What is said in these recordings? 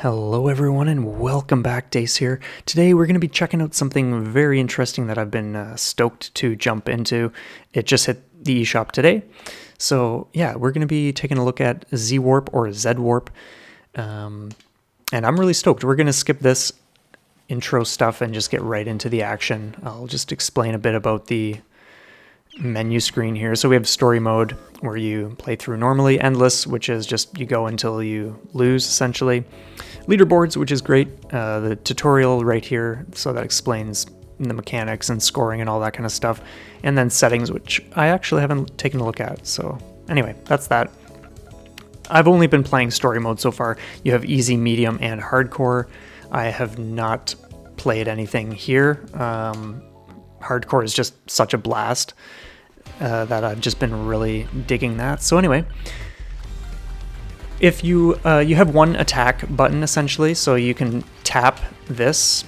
Hello everyone and welcome back, Dace here. Today we're going to be checking out something very interesting that I've been stoked to jump into. It just hit the eShop today. So yeah, we're going to be taking a look at Zwarp or Zwarp. And I'm really stoked. We're going to skip this intro stuff and just get right into the action. I'll just explain a bit about the menu screen here. So we have story mode where you play through normally, endless, which is just you go until you lose essentially. Leaderboards, which is great. The tutorial right here, so that explains the mechanics and scoring and all that kind of stuff. And then settings, which I actually haven't taken a look at. So anyway, that's that. I've only been playing story mode so far. You have easy, medium, and hardcore. I have not played anything here. Hardcore is just such a blast that I've just been really digging that. So anyway, if you have one attack button essentially, so you can tap this,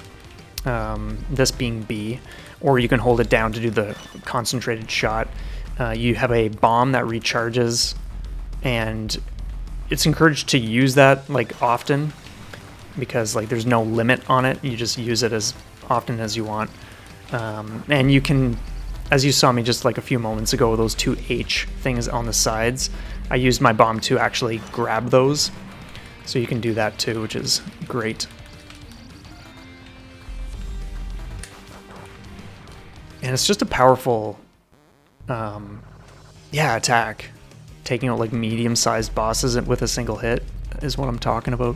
this being B, or you can hold it down to do the concentrated shot. You have a bomb that recharges, and it's encouraged to use that like often because like there's no limit on it. You just use it as often as you want. And you can, as you saw me just like a few moments ago, those two H things on the sides, I used my bomb to actually grab those. So you can do that too, which is great. And it's just a powerful, attack. Taking out like medium-sized bosses with a single hit is what I'm talking about.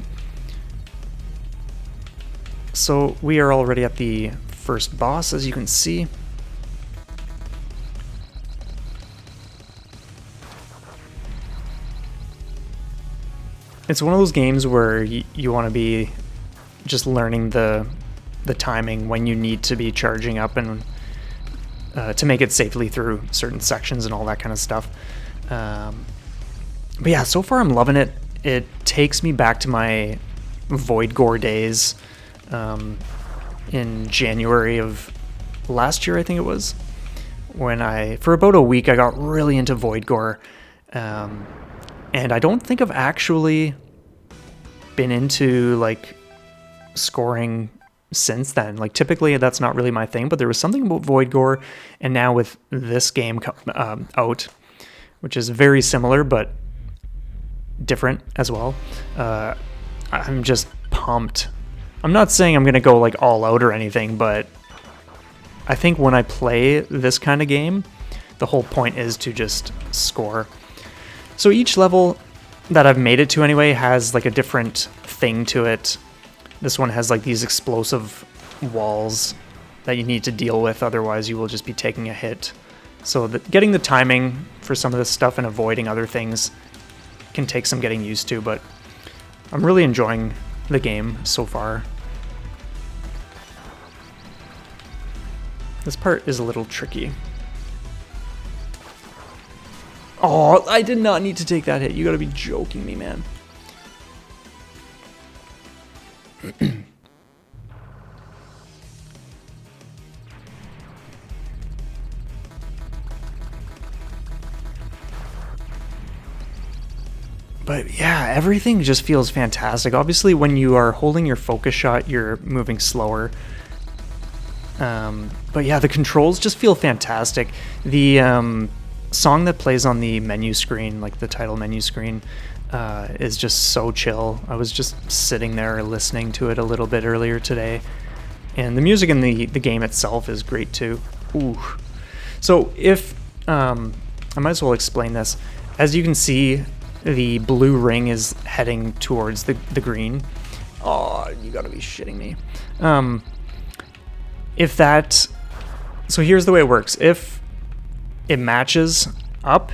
So we are already at the first boss, as you can see. It's one of those games where you want to be just learning the timing when you need to be charging up and to make it safely through certain sections and all that kind of stuff. But yeah, so far I'm loving it. It takes me back to my Void Gore days. In January of last year, I think it was, when for about a week I got really into Void Gore, and I don't think I've actually been into like scoring since then. Like typically that's not really my thing, but there was something about Void Gore, and now with this game out, which is very similar but different as well, I'm just pumped. I'm not saying I'm going to go like all out or anything, but I think when I play this kind of game, the whole point is to just score. So each level that I've made it to anyway has like a different thing to it. This one has like these explosive walls that you need to deal with, otherwise you will just be taking a hit. So getting the timing for some of this stuff and avoiding other things can take some getting used to, but I'm really enjoying the game so far. This part is a little tricky. Oh, I did not need to take that hit. You gotta be joking me, man. But yeah, everything just feels fantastic. Obviously, when you are holding your focus shot, you're moving slower. But yeah, the controls just feel fantastic. The song that plays on the menu screen, like the title menu screen, is just so chill. I was just sitting there listening to it a little bit earlier today. And the music in the game itself is great too. Ooh. So if, I might as well explain this. As you can see, the blue ring is heading towards the green. Oh, you gotta be shitting me. So here's the way it works. If it matches up,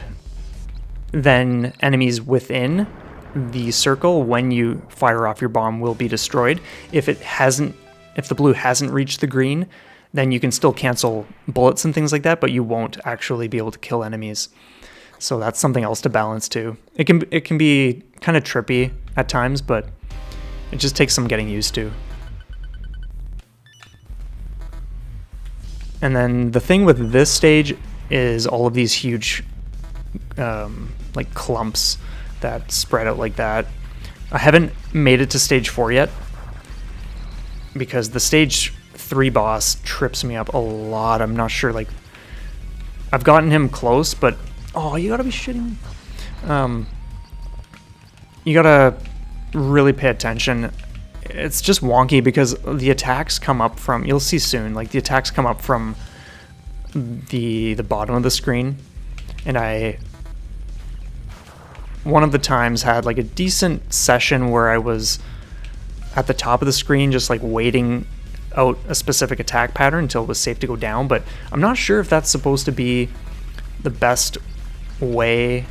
then enemies within the circle when you fire off your bomb will be destroyed. If the blue hasn't reached the green, then you can still cancel bullets and things like that, but you won't actually be able to kill enemies. So that's something else to balance too. It can be kind of trippy at times, but it just takes some getting used to. And then the thing with this stage is all of these huge like clumps that spread out like that. I haven't made it to stage 4 yet, because the stage 3 boss trips me up a lot. I'm not sure, like, I've gotten him close, but oh, you gotta be shitting me. You gotta really pay attention. It's just wonky because the attacks come up from, you'll see soon, like the attacks come up from the bottom of the screen, and one of the times had like a decent session where I was at the top of the screen just like waiting out a specific attack pattern until it was safe to go down, but I'm not sure if that's supposed to be the best way.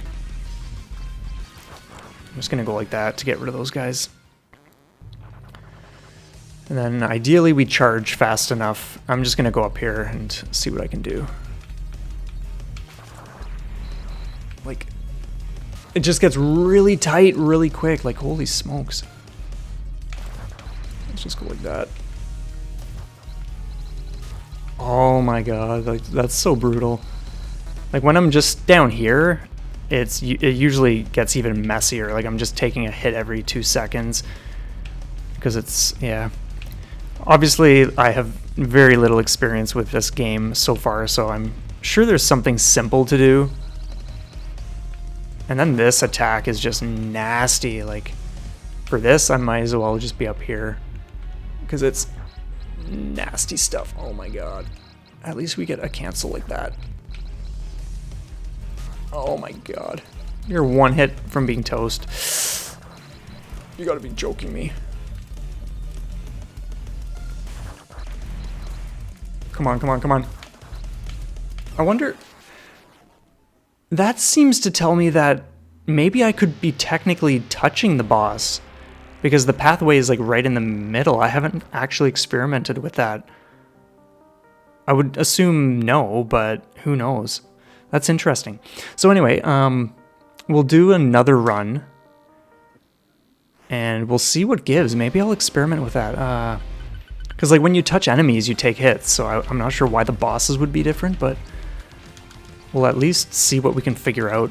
I'm just gonna go like that to get rid of those guys. And then ideally we charge fast enough. I'm just gonna go up here and see what I can do. Like, it just gets really tight really quick, like holy smokes. Let's just go like that. Oh my god, like that's so brutal. Like when I'm just down here, it usually gets even messier. Like I'm just taking a hit every 2 seconds because it's, yeah. Obviously, I have very little experience with this game so far, so I'm sure there's something simple to do. And then this attack is just nasty. Like, for this, I might as well just be up here because it's nasty stuff. Oh my god. At least we get a cancel like that. Oh my god. You're one hit from being toast. You gotta be joking me. Come on, come on, come on. I wonder... That seems to tell me that maybe I could be technically touching the boss, because the pathway is like right in the middle. I haven't actually experimented with that. I would assume no, but who knows? That's interesting. So anyway, we'll do another run, and we'll see what gives. Maybe I'll experiment with that. Because like when you touch enemies, you take hits, so I'm not sure why the bosses would be different, but we'll at least see what we can figure out.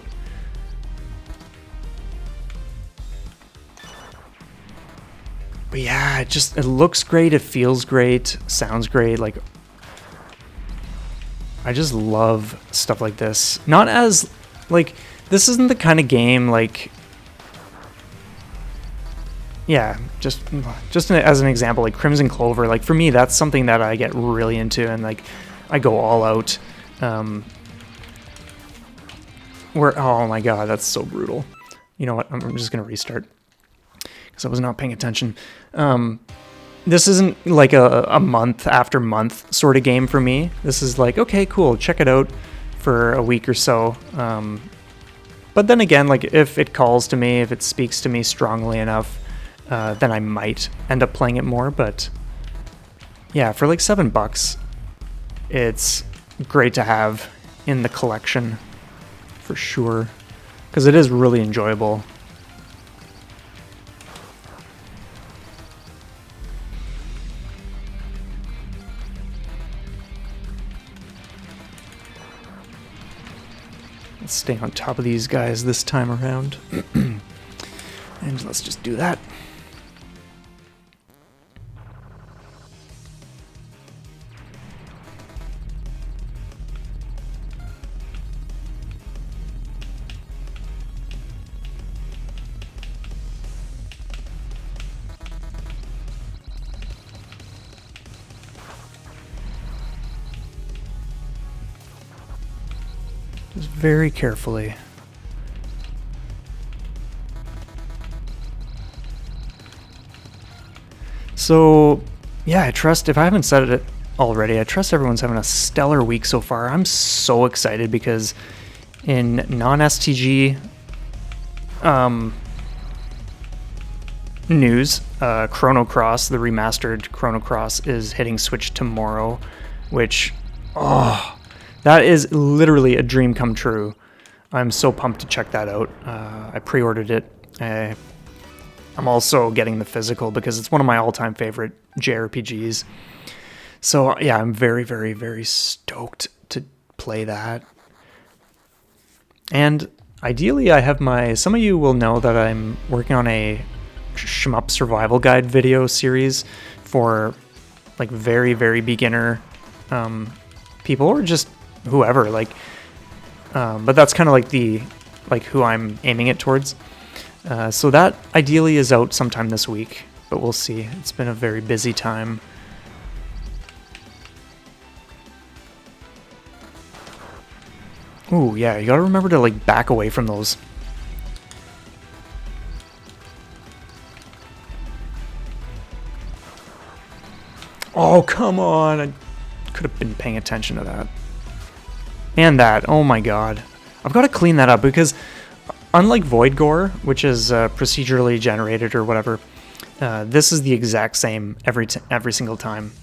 But yeah, it looks great, it feels great, sounds great. Like, I just love stuff like this. Not as, like, this isn't the kind of game, like, yeah, just as an example, like Crimson Clover, like for me, that's something that I get really into, and like, I go all out. Oh my god, that's so brutal. You know what, I'm just gonna restart, because I was not paying attention. This isn't like a month after month sort of game for me. This is like, okay, cool, check it out for a week or so. But then again, like if it calls to me, if it speaks to me strongly enough, then I might end up playing it more. But yeah, for like $7, it's great to have in the collection for sure, because it is really enjoyable. Let's stay on top of these guys this time around. And let's just do that. Just very carefully. So, yeah, I trust, if I haven't said it already, I trust everyone's having a stellar week so far. I'm so excited because in non-STG news, Chrono Cross, the remastered Chrono Cross, is hitting Switch tomorrow, which, oh, that is literally a dream come true. I'm so pumped to check that out. I pre-ordered it. I'm also getting the physical because it's one of my all-time favorite JRPGs. So yeah, I'm very, very, very stoked to play that. And ideally I have some of you will know that I'm working on a shmup survival guide video series for like very, very beginner people, or just whoever, like, but that's kind of like who I'm aiming it towards. So that ideally is out sometime this week, but we'll see. It's been a very busy time. Ooh, yeah, you gotta remember to like back away from those. Oh, come on. I could have been paying attention to that. And that. Oh my god. I've got to clean that up because unlike Void Gore, which is procedurally generated or whatever, this is the exact same every single time.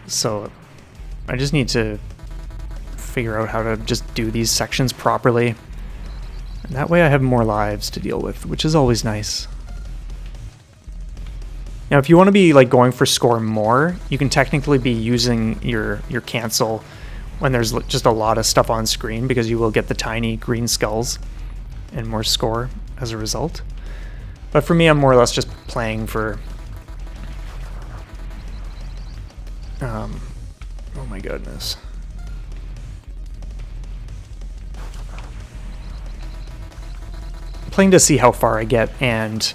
So I just need to figure out how to just do these sections properly. And that way I have more lives to deal with, which is always nice. Now, if you want to be like going for score more, you can technically be using your cancel when there's just a lot of stuff on screen, because you will get the tiny green skulls and more score as a result. But for me, I'm more or less just playing for... oh my goodness. Playing to see how far I get, and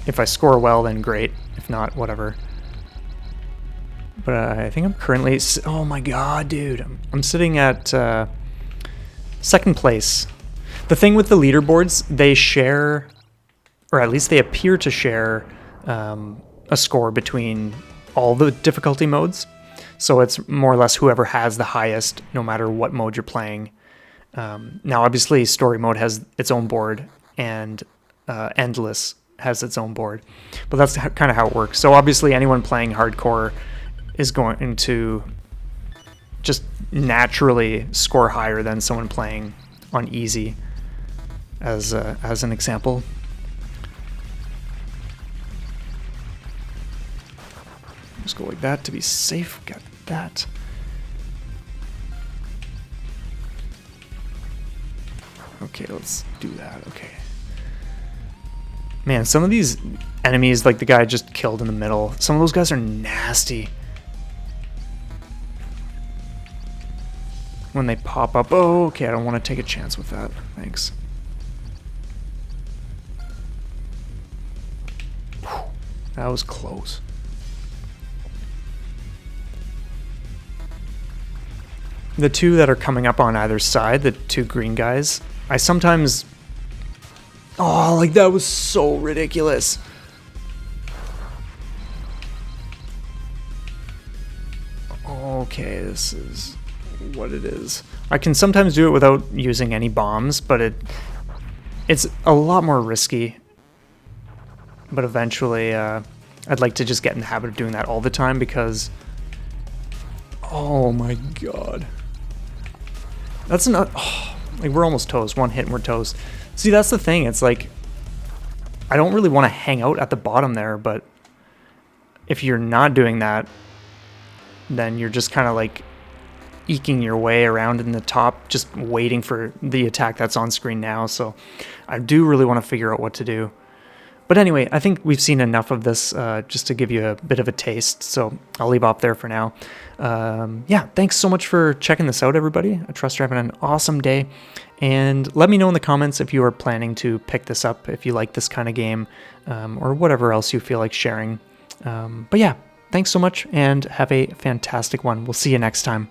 if I score well, then great. If not, whatever. But I think I'm currently... oh my god, dude. I'm sitting at second place. The thing with the leaderboards, they share, or at least they appear to share, a score between all the difficulty modes. So it's more or less whoever has the highest, no matter what mode you're playing. Now, obviously, story mode has its own board, and endless has its own board. But that's kind of how it works. So obviously, anyone playing hardcore is going to just naturally score higher than someone playing on easy, as an example. Just go like that to be safe. Got that. Okay, let's do that. Okay. Man, some of these enemies, like the guy I just killed in the middle, some of those guys are nasty. When they pop up. Oh, okay, I don't want to take a chance with that. Thanks. Whew, that was close. The two that are coming up on either side, the two green guys, I sometimes... oh, like that was so ridiculous. Okay, this is what it is. I can sometimes do it without using any bombs, but it's a lot more risky. But eventually, I'd like to just get in the habit of doing that all the time, because... oh my god. That's not... oh, like, we're almost toast. One hit and we're toast. See, that's the thing. It's like, I don't really want to hang out at the bottom there, but if you're not doing that, then you're just kind of like eking your way around in the top, just waiting for the attack that's on screen now. So I do really want to figure out what to do. But anyway, I think we've seen enough of this just to give you a bit of a taste. So I'll leave off there for now. Yeah, thanks so much for checking this out, everybody. I trust you're having an awesome day. And let me know in the comments if you are planning to pick this up, if you like this kind of game, or whatever else you feel like sharing. But yeah, thanks so much, and have a fantastic one. We'll see you next time.